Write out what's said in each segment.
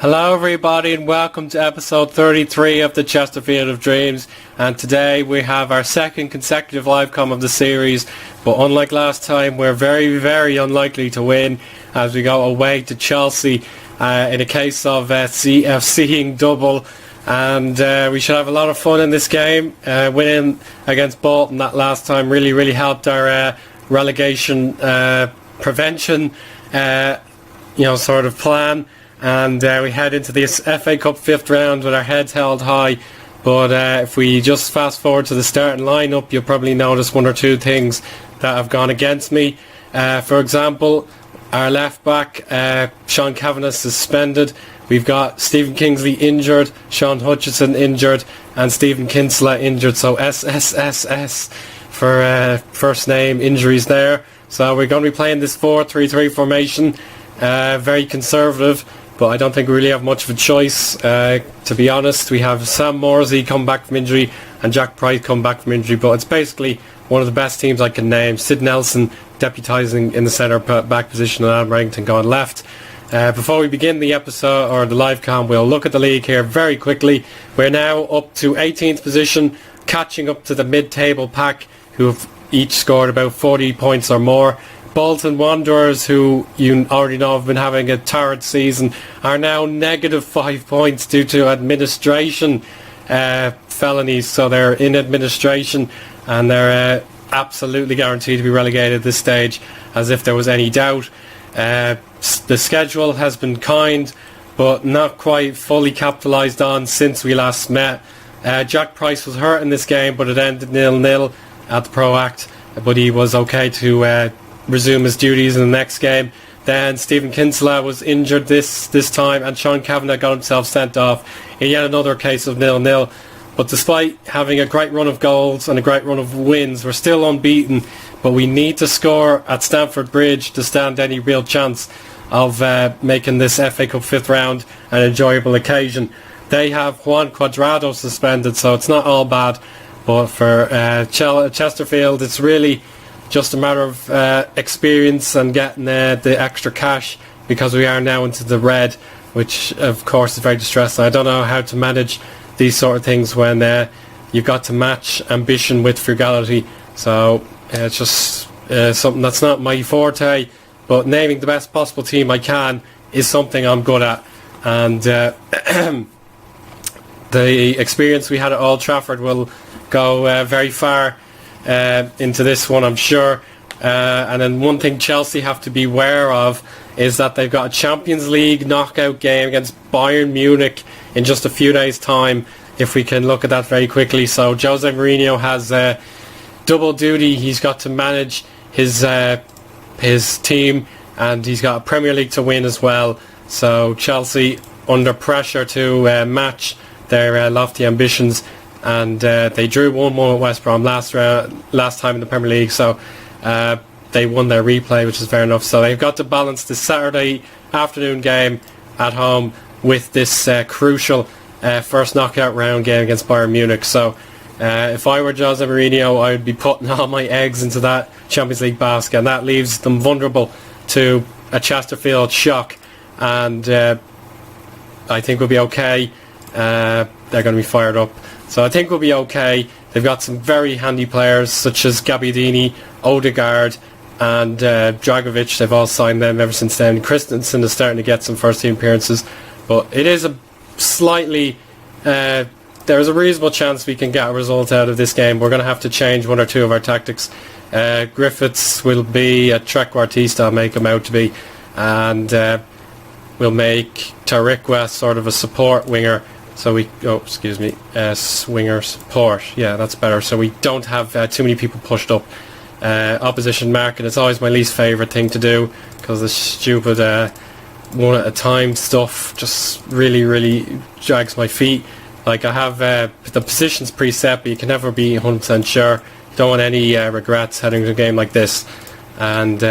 Hello everybody and welcome to episode 33 of the Chesterfield of Dreams, and today we have our second consecutive live com of the series, but unlike last time we're very unlikely to win as we go away to Chelsea in a case of CFCing double, and we should have a lot of fun in this game. Winning against Bolton that last time really helped our relegation prevention sort of plan. And we head into this FA Cup fifth round with our heads held high. But if we just fast forward to the starting lineup, you'll probably notice one or two things that have gone against me. For example, our left back, Sean Kavanagh, suspended. We've got Stephen Kingsley injured, Sean Hutchinson injured, and Stephen Kinsella injured. So SSSS for first name injuries there. So we're going to be playing this 4-3-3 formation. Very conservative. But I don't think we really have much of a choice, to be honest. We have Sam Morsey come back from injury and Jack Price come back from injury, but it's basically one of the best teams I can name. Sid Nelson deputising in the centre back position and Adam Reddington going left. Before we begin the episode or the live cam, we'll look at the league here very quickly. We're now up to 18th position, catching up to the mid-table pack who have each scored about 40 points or more. Bolton Wanderers, who you already know have been having a torrid season, are now negative 5 points due to administration felonies. So they're in administration and they're absolutely guaranteed to be relegated at this stage, as if there was any doubt. The schedule has been kind, but not quite fully capitalised on since we last met. Jack Price was hurt in this game, but it ended 0-0 at the Pro Act. But he was okay to resume his duties in the next game. Then Stephen Kinsella was injured this time, and Sean Kavanagh got himself sent off in yet another case of 0-0. But despite having a great run of goals and a great run of wins, we're still unbeaten. But we need to score at Stamford Bridge to stand any real chance of making this FA Cup fifth round an enjoyable occasion. They have Juan Cuadrado suspended, so it's not all bad. But for Chesterfield, it's really just a matter of experience and getting the extra cash, because we are now into the red, which of course is very distressing. I don't know how to manage these sort of things when you've got to match ambition with frugality. So it's just something that's not my forte, but naming the best possible team I can is something I'm good at. And the experience we had at Old Trafford will go very far into this one, I'm sure. And then one thing Chelsea have to be aware of is that they've got a Champions League knockout game against Bayern Munich in just a few days' time, if we can look at that very quickly. So Jose Mourinho has double duty. He's got to manage his team, and he's got a Premier League to win as well. So Chelsea under pressure to match their lofty ambitions. And they drew 1-1 at West Brom last time in the Premier League, so they won their replay, which is fair enough. So they've got to balance this Saturday afternoon game at home with this crucial first knockout round game against Bayern Munich. So if I were Jose Mourinho, I would be putting all my eggs into that Champions League basket, and that leaves them vulnerable to a Chesterfield shock. And I think we'll be okay. They're going to be fired up. So I think we'll be okay. They've got some very handy players such as Gabbiadini, Odegaard and Dragovic. They've all signed them ever since then. Christensen is starting to get some first team appearances. But it is a slightly... there's a reasonable chance we can get a result out of this game. We're going to have to change one or two of our tactics. Griffiths will be a trequartista, I'll make him out to be. And we'll make Tarikwa sort of a support winger. So swinger support. Yeah, that's better. So we don't have too many people pushed up. Opposition marking, it's always my least favourite thing to do, because the stupid one at a time stuff just really drags my feet. Like, I have the positions preset, but you can never be 100% sure. Don't want any regrets heading to a game like this. And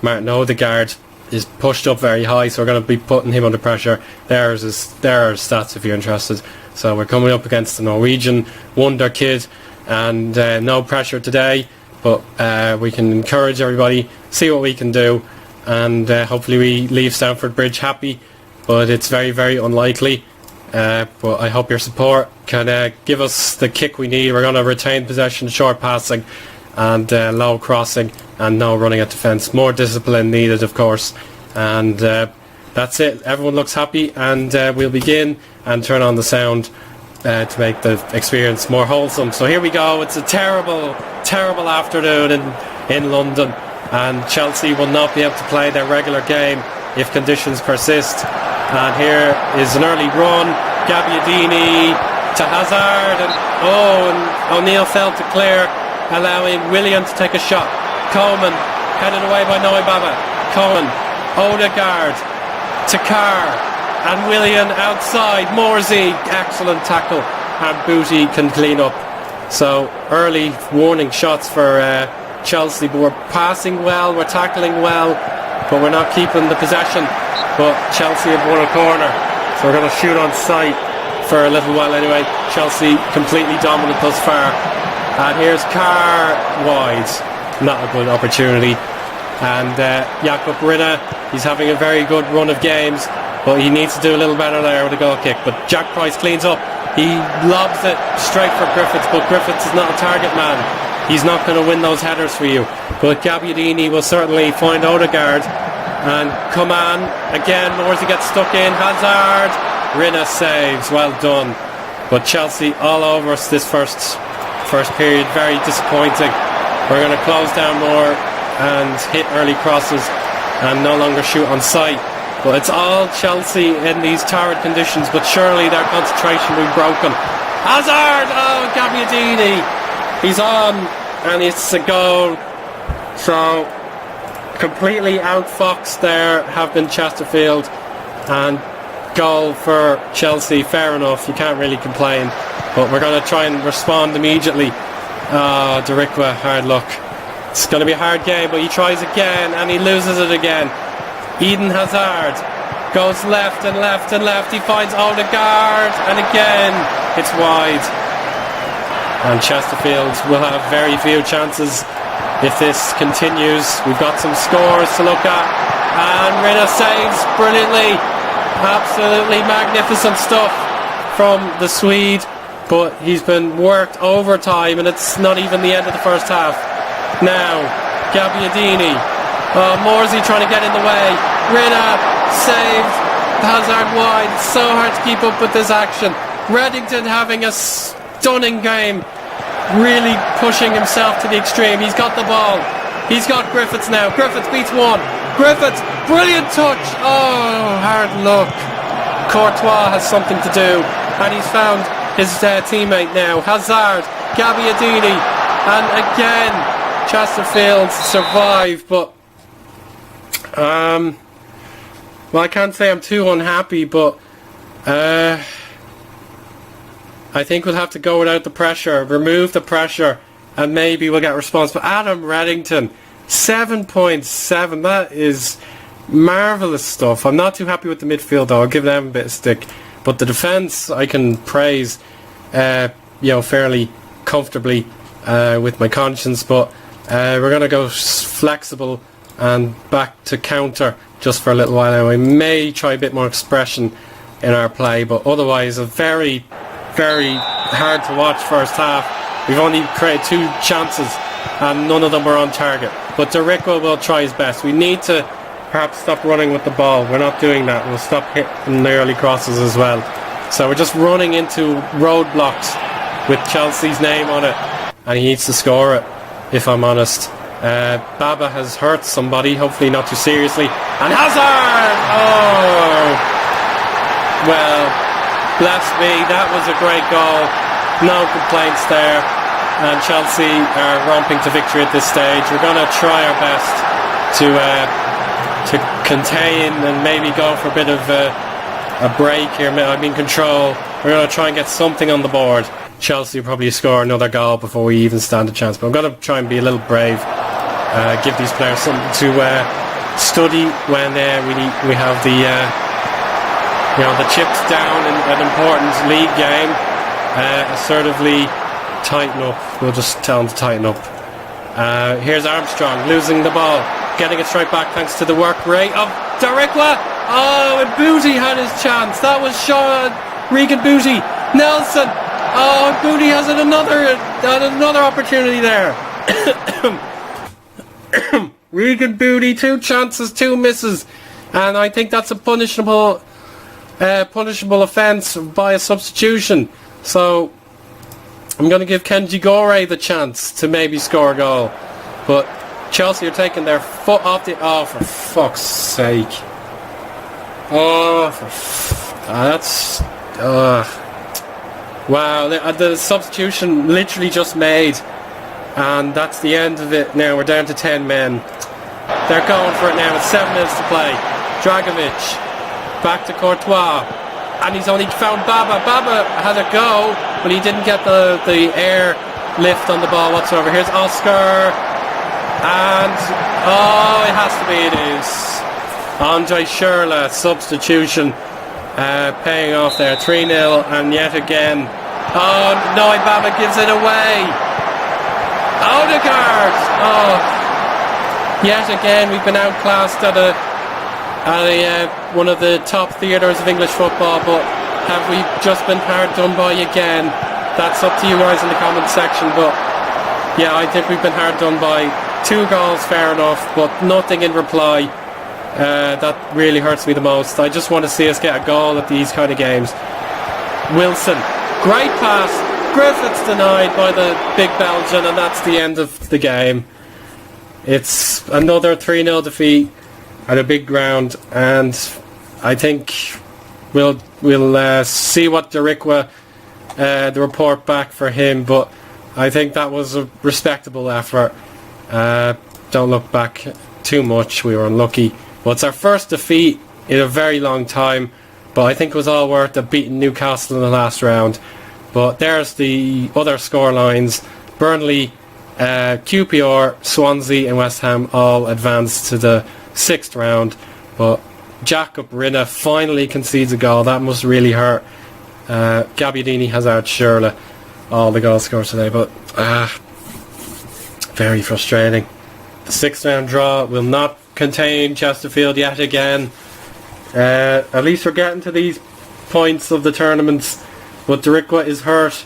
Martin Odegaard is pushed up very high, so we're going to be putting him under pressure. There are stats if you're interested. So we're coming up against the Norwegian wonder kid, and no pressure today, but we can encourage everybody, see what we can do, and hopefully we leave Stamford Bridge happy but it's very, very unlikely. But I hope your support can give us the kick we need. We're going to retain possession, short passing and low crossing and no running at defence. More discipline needed, of course. And that's it. Everyone looks happy, and we'll begin and turn on the sound to make the experience more wholesome. So here we go. It's a terrible, terrible afternoon in London, and Chelsea will not be able to play their regular game if conditions persist. And here is an early run. Gabbiadini to Hazard, and O'Neill fell to clear, allowing Willian to take a shot. Coleman headed away by Noe Baba. Coleman, Odegaard to Carr, and Willian outside. Morsey, excellent tackle, and Booty can clean up. So early warning shots for Chelsea, but we're passing well, we're tackling well, but we're not keeping the possession. But Chelsea have won a corner, so we're going to shoot on sight for a little while anyway. Chelsea completely dominant thus far. And here's Carr wide, not a good opportunity. And Jakub Rinne, he's having a very good run of games, but he needs to do a little better there with a goal kick. But Jack Price cleans up. He lobs it straight for Griffiths, but Griffiths is not a target man. He's not going to win those headers for you. But Gabbiadini will certainly find Odegaard. And Coman again, Morsey gets stuck in. Hazard, Rinne saves, well done. But Chelsea all over us this first period, very disappointing. We're going to close down more and hit early crosses and no longer shoot on sight. But it's all Chelsea in these torrid conditions, but surely their concentration will be broken. Hazard! Oh, Gabbiadini! He's on, and it's a goal. So completely outfoxed there have been Chesterfield, and goal for Chelsea. Fair enough, you can't really complain, but we're going to try and respond immediately. Darikwa, hard luck. It's going to be a hard game, but he tries again and he loses it again. Eden Hazard goes left and left and left. He finds Odegaard, and again it's wide. And Chesterfield will have very few chances if this continues. We've got some scores to look at, and Rinne saves brilliantly. Absolutely magnificent stuff from the Swede, but he's been worked overtime, and it's not even the end of the first half. Now Gabbiadini, Morsey trying to get in the way. Rinne saved. Hazard wide. It's so hard to keep up with this action. Reddington having a stunning game, really pushing himself to the extreme. He's got the ball. He's got Griffiths now. Griffiths beats one. Griffiths, brilliant touch. Oh, hard luck. Courtois has something to do, and he's found his teammate now. Hazard, Gabbiadini, and again Chesterfield survived. But well, I can't say I'm too unhappy, but I think we'll have to go without the pressure, remove the pressure, and maybe we'll get a response. But Adam Reddington, 7.7, that is marvellous stuff. I'm not too happy with the midfield though, I'll give them a bit of stick. But the defence I can praise fairly comfortably with my conscience. But we're going to go flexible and back to counter just for a little while anyway. May try a bit more expression in our play, but otherwise a very, very hard to watch first half. We've only created 2 chances and none of them were on target. But Darikwa will try his best. We need to perhaps stop running with the ball. We're not doing that. We'll stop hitting the early crosses as well. So we're just running into roadblocks with Chelsea's name on it, and he needs to score it, if I'm honest. Baba has hurt somebody, hopefully not too seriously. And Hazard! Oh! Well, bless me, that was a great goal. No complaints there. And Chelsea are romping to victory at this stage. We're going to try our best to contain and maybe go for a bit of a break here. Control. We're going to try and get something on the board. Chelsea will probably score another goal before we even stand a chance. But I'm going to try and be a little brave. Give these players something to study when we have the chips down in an important league game. Assertively tighten up. We'll just tell them to tighten up. Here's Armstrong losing the ball, getting it straight back thanks to the work rate of Darikwa. Oh, and Booty had his chance. That was Sean Regan Booty. Nelson. Oh, Booty has another opportunity there. Regan Booty, 2 chances, 2 misses, and I think that's a punishable offence by a substitution. So I'm going to give Kenji Gore the chance to maybe score a goal, but Chelsea are taking their foot off the... Oh, for fuck's sake. Oh, that's... Wow, the substitution literally just made, and that's the end of it now. We're down to 10 men. They're going for it now with 7 minutes to play. Dragovic, back to Courtois, and he's only found Baba. Baba had a go, but he didn't get the air lift on the ball whatsoever. Here's Oscar, and oh, it has to be, it is. Andre Schürrle, substitution, paying off there. 3-0, and yet again, oh no, Baba gives it away. Odegaard, oh. Yet again, we've been outclassed at one of the top theatres of English football, but have we just been hard done by again? That's up to you guys in the comment section, but yeah, I think we've been hard done by. 2 goals, fair enough, but nothing in reply. That really hurts me the most. I just want to see us get a goal at these kind of games. Wilson, great pass. Griffiths denied by the big Belgian, and that's the end of the game. It's another 3-0 defeat at a big ground, and I think we'll see what Derikwa, the report back for him, but I think that was a respectable effort. Don't look back too much, we were unlucky. But it's our first defeat in a very long time, but I think it was all worth it, beating Newcastle in the last round. But there's the other scorelines. Burnley, QPR, Swansea and West Ham all advanced to the 6th round, but Jakob Rinne finally concedes a goal. That must really hurt. Gabbiadini has out Schürrle, all the goal scorers today, but very frustrating. The 6th round draw will not contain Chesterfield yet again. At least we're getting to these points of the tournaments, but Derikwa is hurt,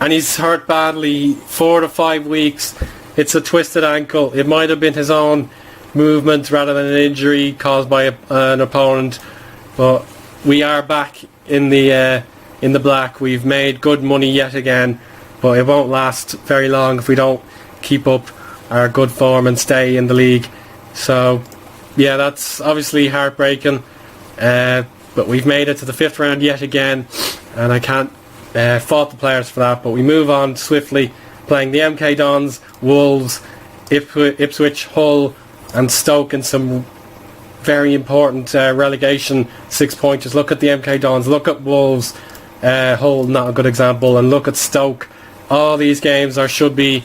and he's hurt badly. 4 to 5 weeks. It's a twisted ankle. It might have been his own movement rather than an injury caused by an opponent, but we are back in the black. We've made good money yet again, but it won't last very long if we don't keep up our good form and stay in the league. So yeah, that's obviously heartbreaking, but we've made it to the 5th round yet again, and I can't fault the players for that. But we move on swiftly, playing the MK Dons, Wolves, Ipswich, Hull and Stoke in some very important relegation 6-pointers. Look at the MK Dons, look at Wolves, Hull not a good example, and look at Stoke. All these games should be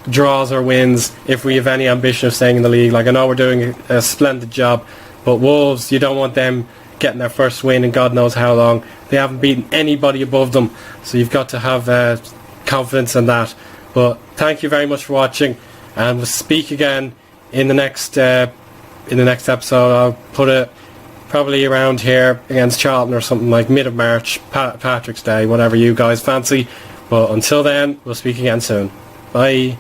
draws or wins if we have any ambition of staying in the league. Like, I know we're doing a splendid job, but Wolves, you don't want them getting their first win in God knows how long. They haven't beaten anybody above them, so you've got to have confidence in that. But thank you very much for watching, and we'll speak again in the next episode. I'll put it probably around here against Charlton or something, like mid of March, Patrick's Day, whatever you guys fancy. But until then, we'll speak again soon. Bye.